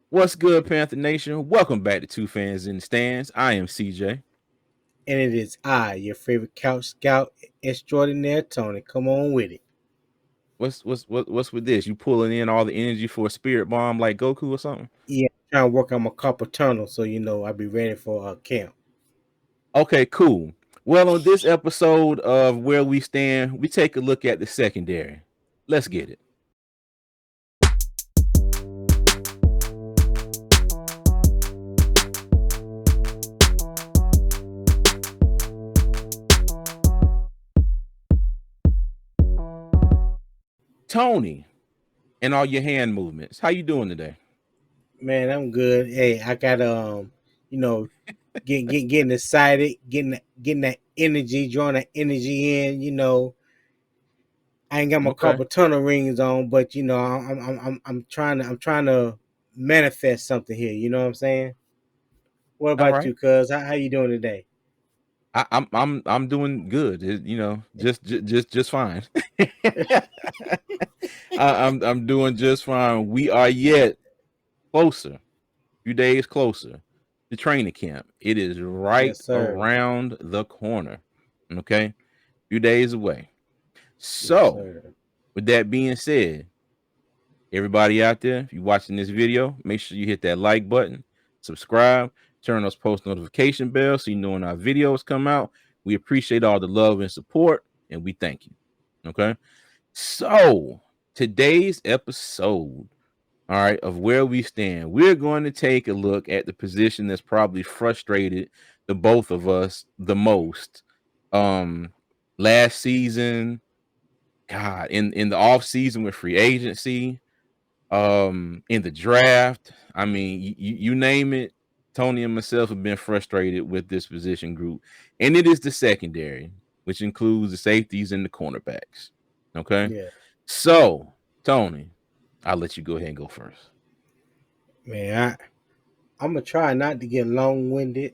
What's good, Panther Nation? Welcome back to Two Fans in the Stands. I am CJ. And it is I, your favorite couch scout extraordinaire, Tony. Come on with it. What's with this? You pulling in all the energy for a spirit bomb like Goku or something? Yeah, I'm trying to work on my carpal tunnel so I'll be ready for camp. Okay, cool. Well, on this episode of Where We Stand, we take a look at the secondary. Let's get it. Tony, and all your hand movements. How you doing today? Man, I'm good. Hey, I got you know, getting excited, getting that energy, drawing that energy in. I ain't got my Okay. carpal tunnel rings on, but I'm trying to manifest something here. You know what I'm saying? What All about right. you, Cuz? How you doing today? I'm doing good. Just fine. I'm doing just fine. We are yet closer, few days closer to training camp. It is right Yes, sir. around the corner. Okay, few days away. Yes, So, sir. with that being said, everybody out there, if you're watching this video, make sure you hit that like button, subscribe, turn those post notification bells so you know when our videos come out. We appreciate all the love and support, and we thank you. Okay, so today's episode, all right, of where we stand, we're going to take a look at the position that's probably frustrated the both of us the most. Um, Last season, God, in the off season with free agency, in the draft, I mean, you name it. Tony and myself have been frustrated with this position group, and it is the secondary, which includes the safeties and the cornerbacks. Okay, Yeah. so Tony, I'll let you go ahead and go first. Man, I'm gonna try not to get long winded.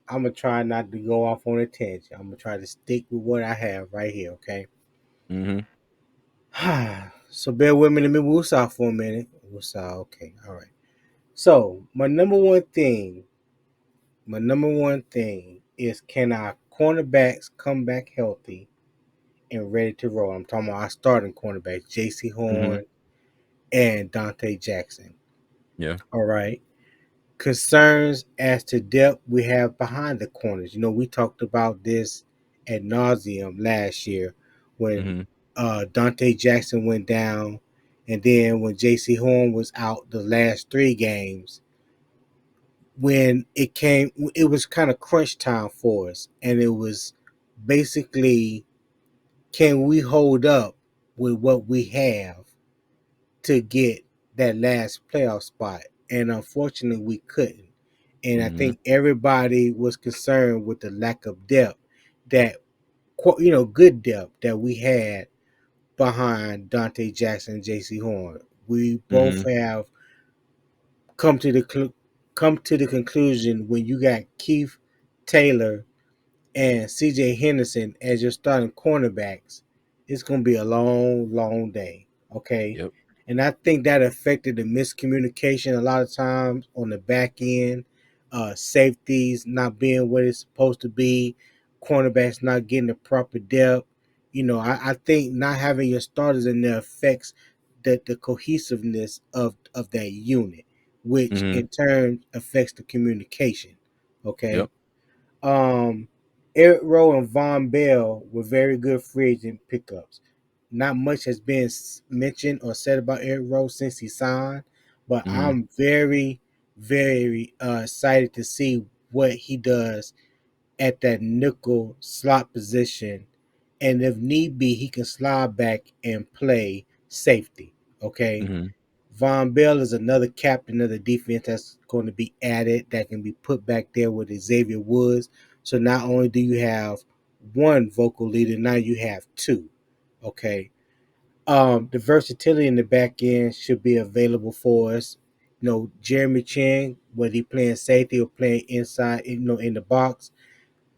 I'm gonna try not to go off on a tangent. I'm gonna try to stick with what I have right here, okay? Mm-hmm. So bear with me. Let me woosah for a minute. Woosah, okay, all right. So my number one thing is, can our cornerbacks come back healthy and ready to roll? I'm talking about our starting cornerbacks, J.C. Mm-hmm. Horn and Dante Jackson. Yeah. All right. Concerns as to depth we have behind the corners. We talked about this ad nauseum last year when Mm-hmm. Dante Jackson went down, and then when J.C. Horn was out the last three games. When it was kind of crunch time for us, and it was basically, can we hold up with what we have to get that last playoff spot? And unfortunately, we couldn't. And I Mm-hmm. think everybody was concerned with the lack of depth, that good depth that we had behind Dante Jackson and J.C. Horn. We both Mm-hmm. have come to the come to the conclusion, when you got Keith Taylor and C.J. Henderson as your starting cornerbacks, it's going to be a long, long day. Okay. Yep. And I think that affected the miscommunication a lot of times on the back end. Safeties not being what it's supposed to be, cornerbacks not getting the proper depth. I think not having your starters in there affects the cohesiveness of that unit, which Mm-hmm. in turn affects the communication. Okay. Yep. um, Eric Rowe and Von Bell were very good free agent pickups. Not much has been mentioned or said about Eric Rowe since he signed, but Mm-hmm. I'm very, very excited to see what he does at that nickel slot position. And if need be, he can slide back and play safety. Okay. Mm-hmm. Von Bell is another captain of the defense that's going to be added, that can be put back there with Xavier Woods. So not only do you have one vocal leader, now you have two. Okay. The versatility in the back end should be available for us. Jeremy Chin, whether he playing safety or playing inside, in the box.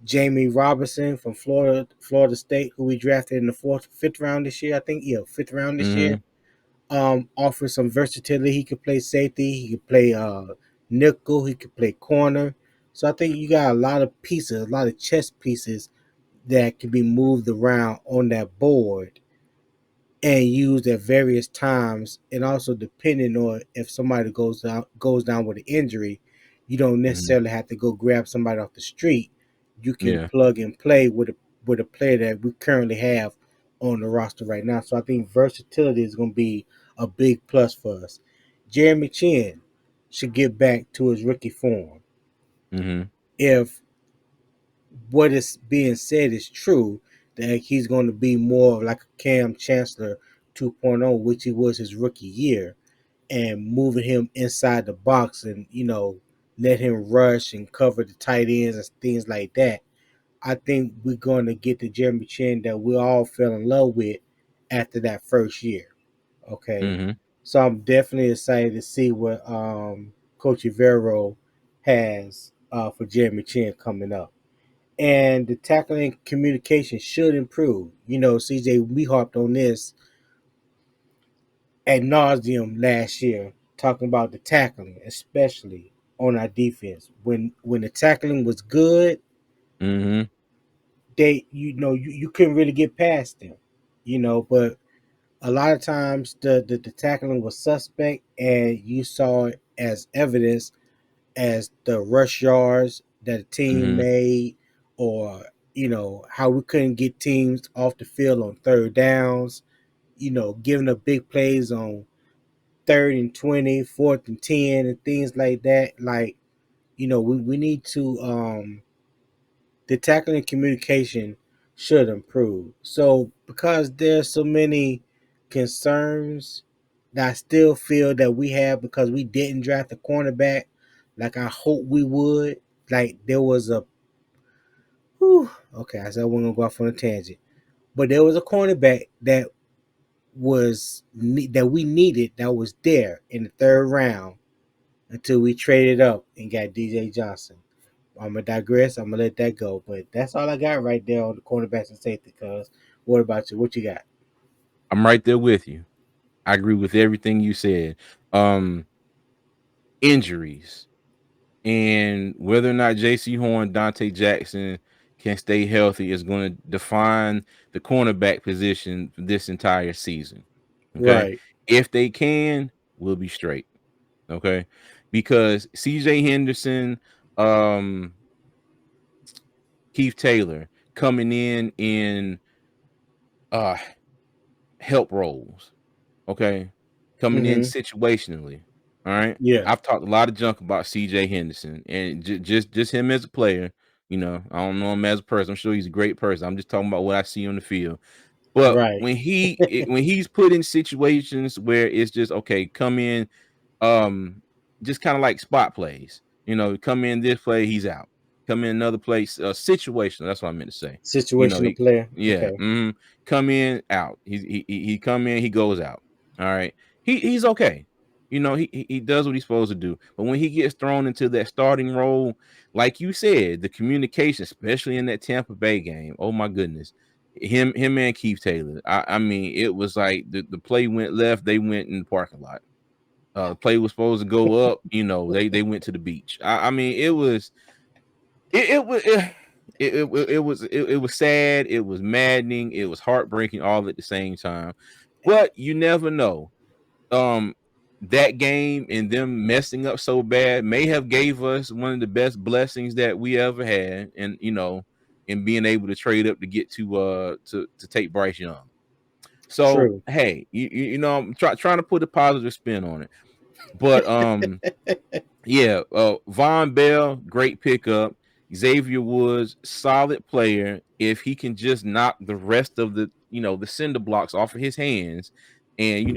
Jamie Robinson from Florida State, who we drafted in the fifth round this year, I think. Yeah, fifth round this Mm-hmm. year. offers some versatility. He could play safety. He could play nickel. He could play corner. So I think you got a lot of pieces, a lot of chess pieces that can be moved around on that board and used at various times. And also depending on if somebody goes down with an injury, you don't Mhm. necessarily have to go grab somebody off the street. You can Yeah. plug and play with a player that we currently have on the roster right now. So I think versatility is going to be a big plus for us. Jeremy Chin should get back to his rookie form. Mhm. If what is being said is true, that he's going to be more like a Cam Chancellor 2.0, which he was his rookie year, and moving him inside the box and let him rush and cover the tight ends and things like that. I think we're going to get the Jeremy Chin that we all fell in love with after that first year. Okay, Mhm. so I'm definitely excited to see what Coach Ivero has for Jeremy Chin coming up, and the tackling communication should improve. CJ, we harped on this ad nauseum last year, talking about the tackling, especially on our defense. When the tackling was good, Mhm. you couldn't really get past them. But a lot of times the tackling was suspect, and you saw it as evidence as the rush yards that a team Mhm. made, or how we couldn't get teams off the field on third downs, giving up big plays on third and 20, fourth and 10, and things like that. Like, we need to the tackling and communication should improve. So because there's so many concerns that I still feel that we have because we didn't draft a cornerback like I hope we would. Like there was a whew, okay, I said I wasn't gonna go off on a tangent. But there was a cornerback that we needed that was there in the third round until we traded up and got DJ Johnson. I'm gonna digress. I'm gonna let that go. But that's all I got right there on the cornerbacks and safety. Cause what about you? What you got? I'm right there with you. I agree with everything you said. Um, Injuries and whether or not J.C. Horn, Dante Jackson can stay healthy is going to define the cornerback position for this entire season. Okay, Right. if they can, we'll be straight. Okay, because C.J. Henderson, um, Keith Taylor coming in uh help roles. Okay, coming in Mm-hmm. situationally. All right, Yeah. I've talked a lot of junk about C.J. Henderson and just him as a player. I don't know him as a person. I'm sure he's a great person. I'm just talking about what I see on the field. But Right. when he's put in situations where it's just okay, come in, just kind of like spot plays. Come in this play, he's out. Come in another place, situational. That's what I meant to say. Situational He, player. yeah, Okay. come in, out. He come in, he goes out. All right, he's okay. He does what he's supposed to do. But when he gets thrown into that starting role, like you said, the communication, especially in that Tampa Bay game, oh my goodness, him and Keith Taylor. I mean, it was like the play went left, they went in the parking lot. The play was supposed to go up, they went to the beach. I mean, it was sad, it was maddening, it was heartbreaking all at the same time. But you never know. Um that game and them messing up so bad may have gave us one of the best blessings that we ever had, and in being able to trade up to get to take Bryce Young. So True. hey, I'm trying to put a positive spin on it. But yeah, Von Bell, great pickup. Xavier Woods, solid player. If he can just knock the rest of the cinder blocks off of his hands, and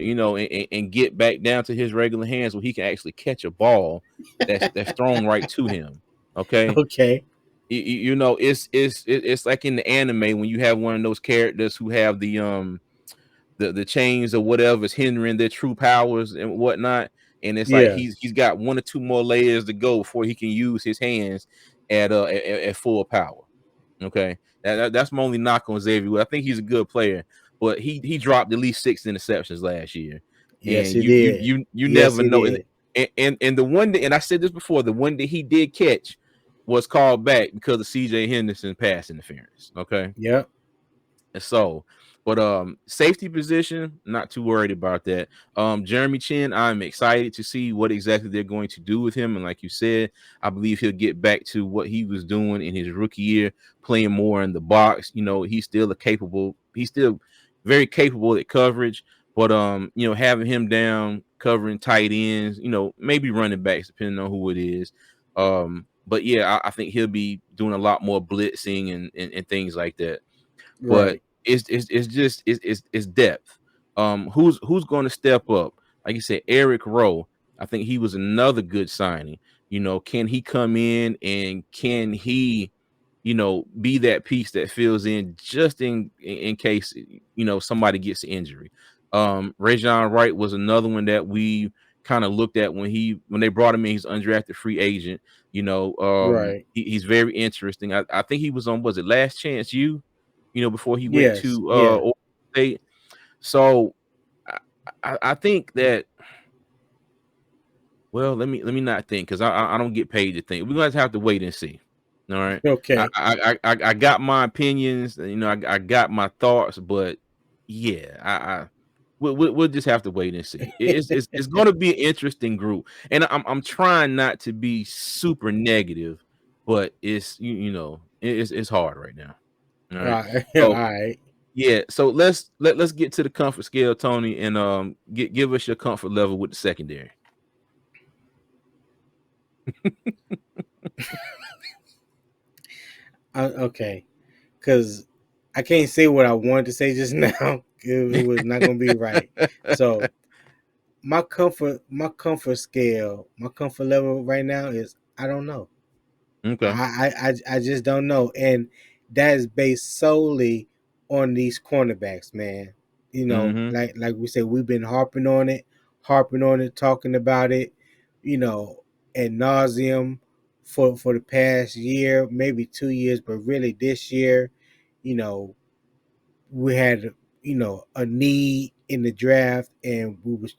and get back down to his regular hands where he can actually catch a ball that's thrown right to him. Okay, Okay. it's like in the anime when you have one of those characters who have the chains or whatever is hindering their true powers and whatnot. And it's like Yeah. he's got one or two more layers to go before he can use his hands at full power. Okay, that's my only knock on Xavier. I think he's a good player, but he dropped at least 6 interceptions last year. Yes, and he did. you Yes, never he know. did. And the one that, and I said this before, the one that he did catch was called back because of CJ Henderson pass interference. Okay. Yep. And so, but safety position, not too worried about that. Jeremy Chin, I'm excited to see what exactly they're going to do with him. And like you said, I believe he'll get back to what he was doing in his rookie year, playing more in the box. You know, he's still very capable at coverage, but having him down covering tight ends, maybe running backs, depending on who it is. But yeah, I think he'll be doing a lot more blitzing and things like that. But Right. it's just it's depth. Who's going to step up? Like you said, Eric Rowe. I think he was another good signing. Can he come in and can he, be that piece that fills in just in case somebody gets an injury. Rajon Wright was another one that we kind of looked at when they brought him in. He's undrafted free agent. Right. He's very interesting. I think he was on, was it Last Chance U? Before he went Yes. to Yeah. Oregon State. So I, I think that, well, let me not think, because I don't get paid to think. We're gonna have to wait and see. All right. Okay. I got my opinions, I got my thoughts, but yeah, we'll just have to wait and see. It's gonna be an interesting group. And I'm trying not to be super negative, but it's hard right now. All right. Right. All So right. yeah, so let's get to the comfort scale, Tony, and give us your comfort level with the secondary. Okay. Because I can't say what I wanted to say just now. It was not gonna be right. So my comfort level right now is I don't know. Okay. I just don't know, and that is based solely on these cornerbacks, man. Mm-hmm. Like we said, we've been harping on it, talking about it, you know, ad nauseum for the past year, maybe 2 years, but really this year, you know, we had a need in the draft, and we was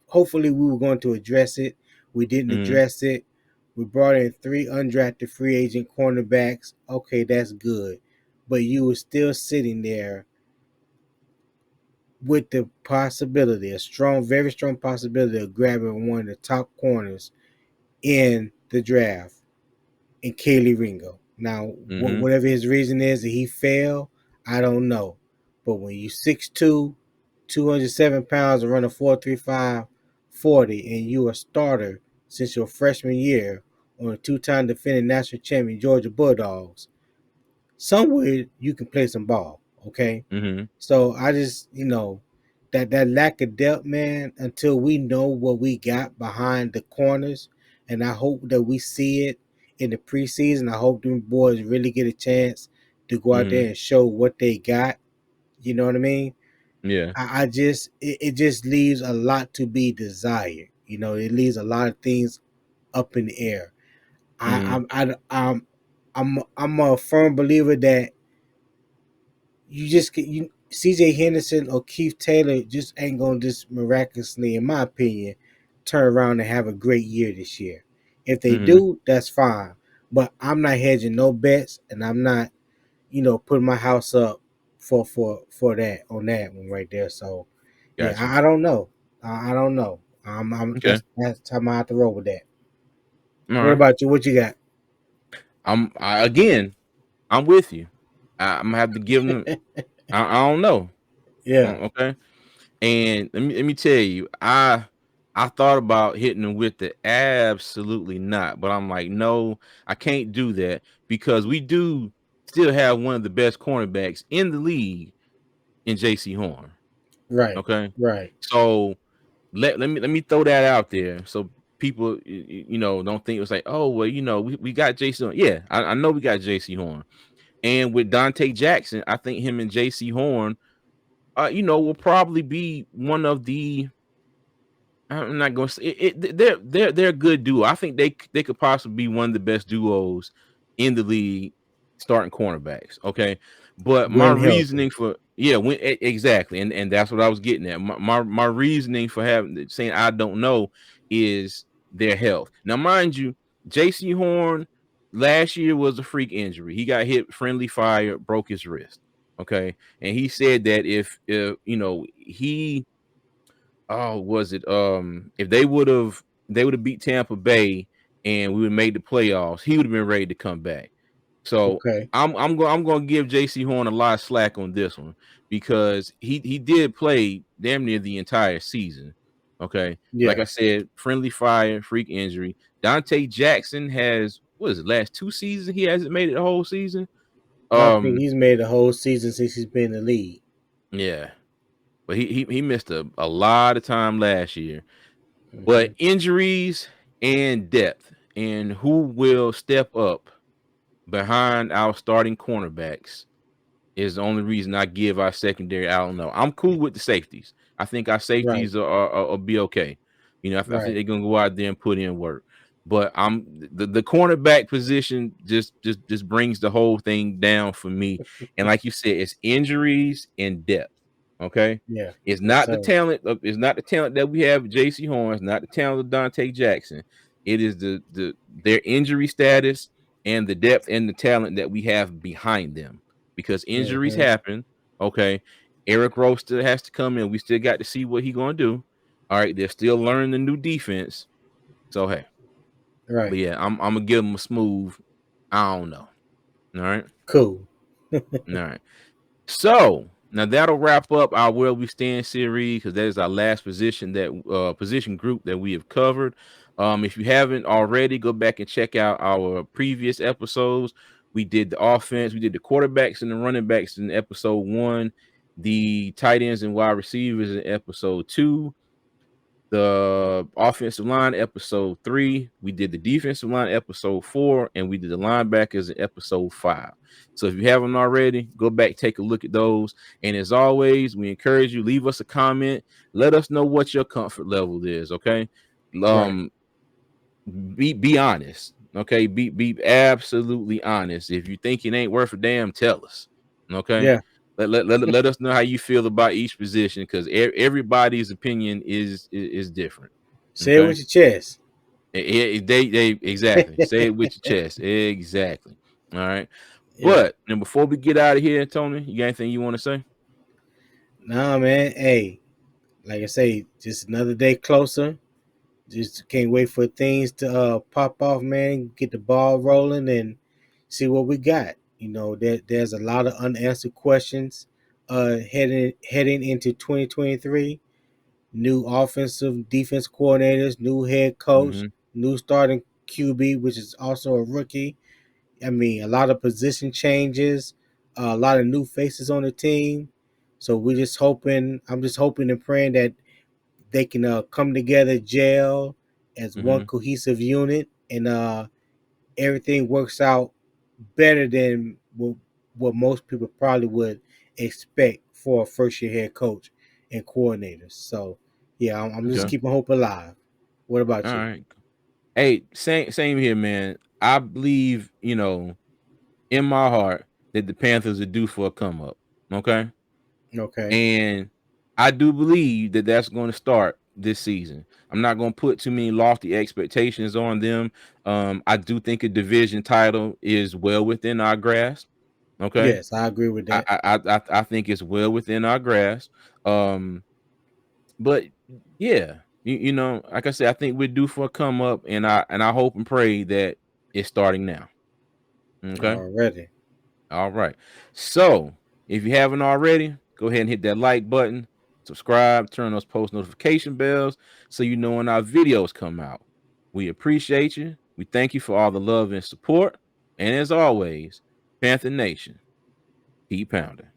hopefully we were going to address it. We didn't Mm-hmm. address it. We brought in 3 undrafted free agent cornerbacks. Okay, that's good, but you were still sitting there with the possibility, a strong, very strong possibility of grabbing one of the top corners in the draft, in Kaylee Ringo. Now, Mm-hmm. whatever his reason is that he failed, I don't know. But when you 6'2", 207 pounds, and run a 4.35 40, and you a starter since your freshman year on a 2-time defending national champion Georgia Bulldogs, somewhere you can play some ball, okay? Mm-hmm. So I just, that lack of depth, man, until we know what we got behind the corners, and I hope that we see it in the preseason. I hope them boys really get a chance to go out Mm-hmm. there and show what they got. You know what I mean? Yeah. I just it just leaves a lot to be desired. It leaves a lot of things up in the air. I, Mm-hmm. I'm I, I'm a firm believer that CJ Henderson or Keith Taylor just ain't gonna just miraculously, in my opinion, turn around and have a great year this year. If they Mm-hmm. do, that's fine. But I'm not hedging no bets, and I'm not, putting my house up for that on that one right there. So yeah, Gotcha. I don't know. I don't know. I'm Okay. that's how I have to roll with that. All What right. about you? What you got? Again, I'm with you. I'm gonna have to give them. I don't know. Yeah. Okay. And let me tell you, I thought about hitting them with the absolutely not, but I'm like, no, I can't do that because we do still have one of the best cornerbacks in the league in JC Horn. Right. Okay. Right. So let me throw that out there so people don't think it was like, oh well, we got JC Horn. Yeah, I know we got JC Horn. And with Dante Jackson, I think him and JC Horn will probably be one of the. I'm not going to say it. They're a good duo. I think they could possibly be one of the best duos in the league, starting cornerbacks. Okay, but my When reasoning healthy. for Yeah, exactly, and that's what I was getting at. My reasoning for having saying I don't know is their health. Now, mind you, J.C. Horn last year was a freak injury. He got hit friendly fire, broke his wrist. Okay, and he said that if you know he was it if they would have beat Tampa Bay and we would have made the playoffs, he would have been ready to come back. So Okay. I'm gonna give J.C. Horn a lot of slack on this one because he did play damn near the entire season. Okay, like Yeah. I said, friendly fire, freak injury. Dante Jackson has what is it? Last 2 seasons he hasn't made it the whole season. I think Um, he's made the whole season since he's been in the league. yeah, but he missed a lot of time last year. Hmm. But injuries and depth, and who will step up behind our starting cornerbacks is the only reason I give our secondary. I don't know. I'm cool with the safeties. I think our Right. safeties are be okay. You know, I think Right. they're gonna go out there and put in work. But the cornerback position just brings the whole thing down for me. And like you said, it's injuries and depth. Okay. Yeah. It's Yes, not the sir. talent. It's not the talent that we have with J.C. Horn. It's not the talent of Dante Jackson. It is their injury status and the depth and the talent that we have behind them because injuries Hmm. happen. Okay. Eric Rowe still has to come in. We still got to see what he's gonna do. All right, they're still learning the new defense. So hey, but Right. yeah, I'm gonna give them a smooth. I don't know. All right. Cool. All right. So now that'll wrap up our Where We Stand series because that is our last position group that we have covered. If you haven't already, go back and check out our previous episodes. We did the offense, we did the quarterbacks and the running backs in episode 1, the tight ends and wide receivers in episode 2, the offensive line episode 3, we did the defensive line episode 4, and we did the linebackers in episode 5. So if you haven't already, go back, take a look at those. And as always, we encourage you, leave us a comment, let us know what your comfort level is. Okay. Right. um be honest. Okay, be absolutely honest. If you think it ain't worth a damn, tell us. Okay, Yeah. let us know how you feel about each position because everybody's opinion is different. Say it Okay, with your chest. they exactly say it with your chest. Exactly. All right, Yeah. but and before we get out of here, Tony, you got anything you want to say? Nah, man. Hey, like I say, just another day closer. Just can't wait for things to pop off, man. Get the ball rolling and see what we got. There's a lot of unanswered questions heading into 2023. New offensive defense coordinators, new head coach, Mm-hmm. new starting QB, which is also a rookie. I mean, a lot of position changes, a lot of new faces on the team. So we're just hoping. I'm just hoping and praying that they can come together, gel as one Mm-hmm. cohesive unit, and everything works out better than what most people probably would expect for a first year head coach and coordinators. So, yeah, I'm just Okay. keeping hope alive. What All about you? right. Hey, same here, man. I believe in my heart that the Panthers are due for a come up. Okay. Okay. And I do believe that that's going to start this season. I'm not going to put too many lofty expectations on them. I do think a division title is well within our grasp. Okay. Yes, I agree with I that. I think it's well within our grasp. Um, but yeah, like I said, I think we're due for a come up, and I hope and pray that it's starting now. Okay. Already. All right. So if you haven't already, go ahead and hit that like button, subscribe, turn those post notification bells so you know when our videos come out. We appreciate you. We thank you for all the love and support. And as always, Panther Nation, keep pounding.